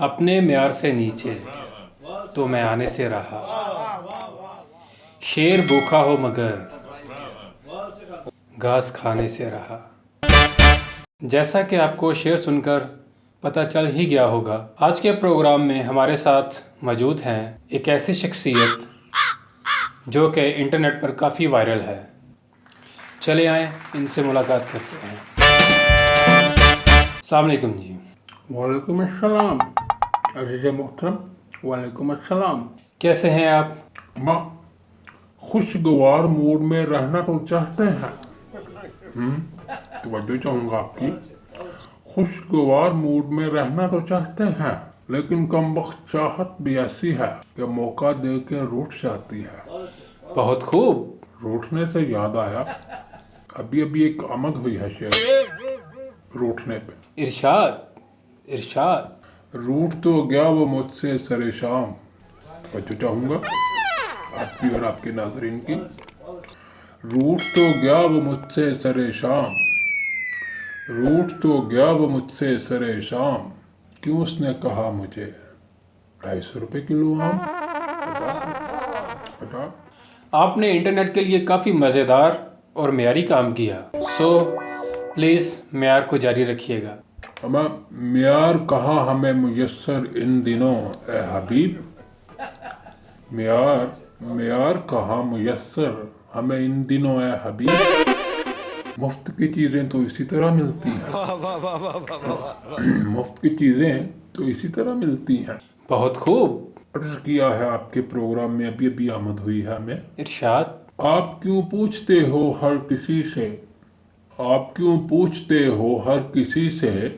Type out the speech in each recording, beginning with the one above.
اپنے معیار سے نیچے تو میں آنے سے رہا، شیر بھوکا ہو مگر گھاس کھانے سے رہا۔ جیسا کہ آپ کو شعر سن کر پتہ چل ہی گیا ہوگا، آج کے پروگرام میں ہمارے ساتھ موجود ہیں ایک ایسی شخصیت جو کہ انٹرنیٹ پر کافی وائرل ہے۔ چلے آئیں ان سے ملاقات کرتے ہیں۔ السلام علیکم جی۔ وعلیکم السلام عزیز محترم، وعلیکم السلام۔ کیسے ہیں آپ؟ ماں خوشگوار موڈ میں رہنا تو چاہتے ہیں، توجہ چاہوں گا آپ کی، خوشگوار موڈ میں رہنا تو چاہتے ہیں، لیکن کم وقت چاہت بھی ایسی ہے کہ موقع دے کے روٹ جاتی ہے۔ بہت خوب۔ روٹنے سے یاد آیا، ابھی ایک آمد ہوئی ہے شعر روٹنے پہ۔ ارشاد ارشاد۔ روٹ تو گیا وہ مجھ سے سر شام، توجہ چاہوں گا آپ کی اور آپ کے ناظرین کی۔ روٹ تو گیا وہ مجھ سے سر شام، روٹ تو گیا وہ مجھ سے سر شام، کیوں اس نے کہا مجھے 250 روپے کلو آم؟ بتا۔ آپ نے انٹرنیٹ کے لیے کافی مزیدار اور معیاری کام کیا، سو پلیز معیار کو جاری رکھیے گا۔ اما معیار کہاں ہمیں میسر ان دنوں اے حبیب، معیار کہاں میسر ہمیں ان دنوں اے حبیب، مفت کی چیزیں تو اسی طرح ملتی ہیں، مفت کی چیزیں تو اسی طرح ملتی ہیں۔ بہت خوب۔ عرض کیا ہے آپ کے پروگرام میں ابھی آمد ہوئی ہے ہمیں۔ ارشاد۔ آپ کیوں پوچھتے ہو ہر کسی سے، آپ کیوں پوچھتے ہو ہر کسی سے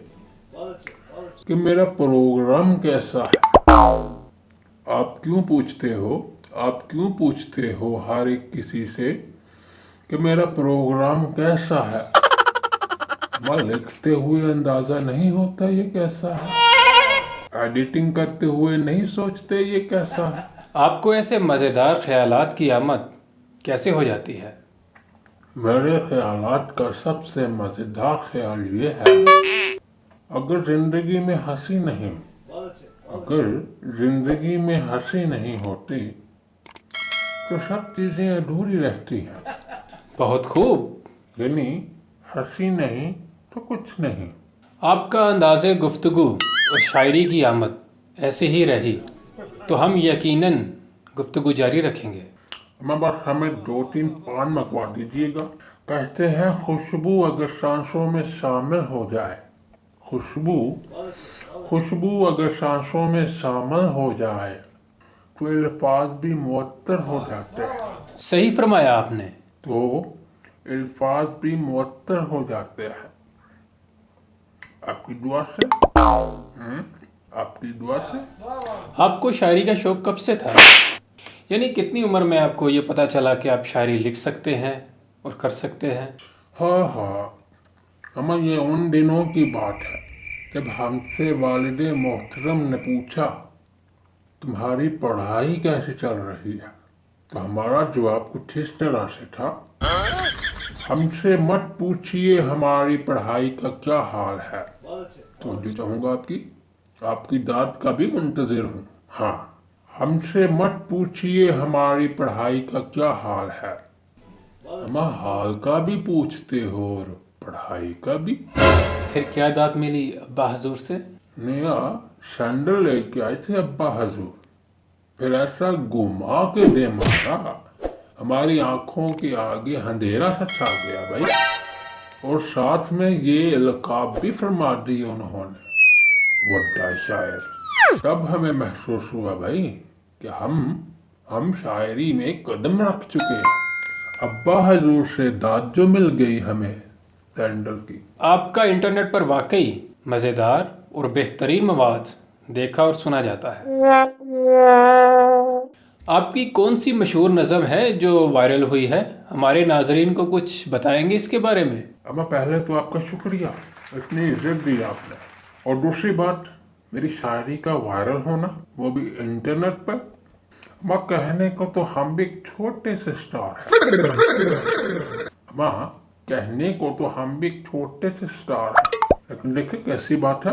کہ میرا پروگرام کیسا ہے، آپ کیوں پوچھتے ہو ہر ایک کسی سے کہ میرا پروگرام کیسا ہے، میں لکھتے ہوئے اندازہ نہیں ہوتا یہ کیسا ہے، ایڈیٹنگ کرتے ہوئے نہیں سوچتے یہ کیسا ہے۔ آپ کو ایسے مزیدار خیالات کی آمد کیسے ہو جاتی ہے؟ میرے خیالات کا سب سے مزیدار خیال یہ ہے، اگر زندگی میں ہنسی نہیں ہوتی تو سب چیزیں ادھوری رہتی ہیں، بہت خوب۔ یعنی ہنسی نہیں تو کچھ نہیں۔ آپ کا انداز گفتگو اور شاعری کی آمد ایسے ہی رہی تو ہم یقیناً گفتگو جاری رکھیں گے۔ بس ہمیں 2-3 پان منگوا دیجیے گا۔ کہتے ہیں خوشبو اگر سانسوں میں شامل ہو جائے، خوشبو اگر سانسوں میں شامل ہو جائے تو الفاظ بھی معطر ہو جاتے ہیں، صحیح فرمایا آپ نے۔ آپ کی دعا سے۔ آپ کو شاعری کا شوق کب سے تھا؟ یعنی کتنی عمر میں آپ کو یہ پتہ چلا کہ آپ شاعری لکھ سکتے ہیں اور کر سکتے ہیں؟ ہاں اما یہ ان دنوں کی بات ہے جب ہم سے والد محترم نے پوچھا تمہاری پڑھائی کیسے چل رہی ہے، تو ہمارا جواب کچھ اس طرح سے تھا، ہم سے مت پوچھئے ہماری پڑھائی کا کیا حال ہے، تو جو چاہوں گا آپ کی داد کا بھی منتظر ہوں۔ ہاں، ہم سے مت پوچھئے ہماری پڑھائی کا کیا حال ہے، اما حال کا بھی پوچھتے ہو اور پڑھائی کا بھی۔ پھر کیا داد ملی ابا حضور سے؟ نیا سینڈل لے کے آئے تھے ابا حضور، پھر ایسا گھما کے دے مارا ہماری آنکھوں کے آگے اندھیرا سا چھا گیا بھائی، اور ساتھ میں یہ القاب بھی فرما دی انہوں نے، وڈا شاعر۔ تب ہمیں محسوس ہوا بھائی کہ ہم شاعری میں قدم رکھ چکے ہیں، ابا حضور سے داد جو مل گئی ہمیں سینڈل کی۔ آپ کا انٹرنیٹ پر واقعی مزیدار اور بہترین مواد دیکھا اور سنا جاتا ہے۔ آپ کی کون سی مشہور نظم ہے جو وائرل ہوئی ہے؟ ہمارے ناظرین کو کچھ بتائیں گے اس کے بارے میں؟ اما پہلے تو آپ کا شکریہ، اتنی عزت دی آپ نے، اور دوسری بات میری شاعری کا وائرل ہونا، وہ بھی انٹرنیٹ پر۔ اما کہنے کو تو ہم بھی ایک چھوٹے سے سٹار ہیں، لیکن دیکھیں کیسی بات ہے،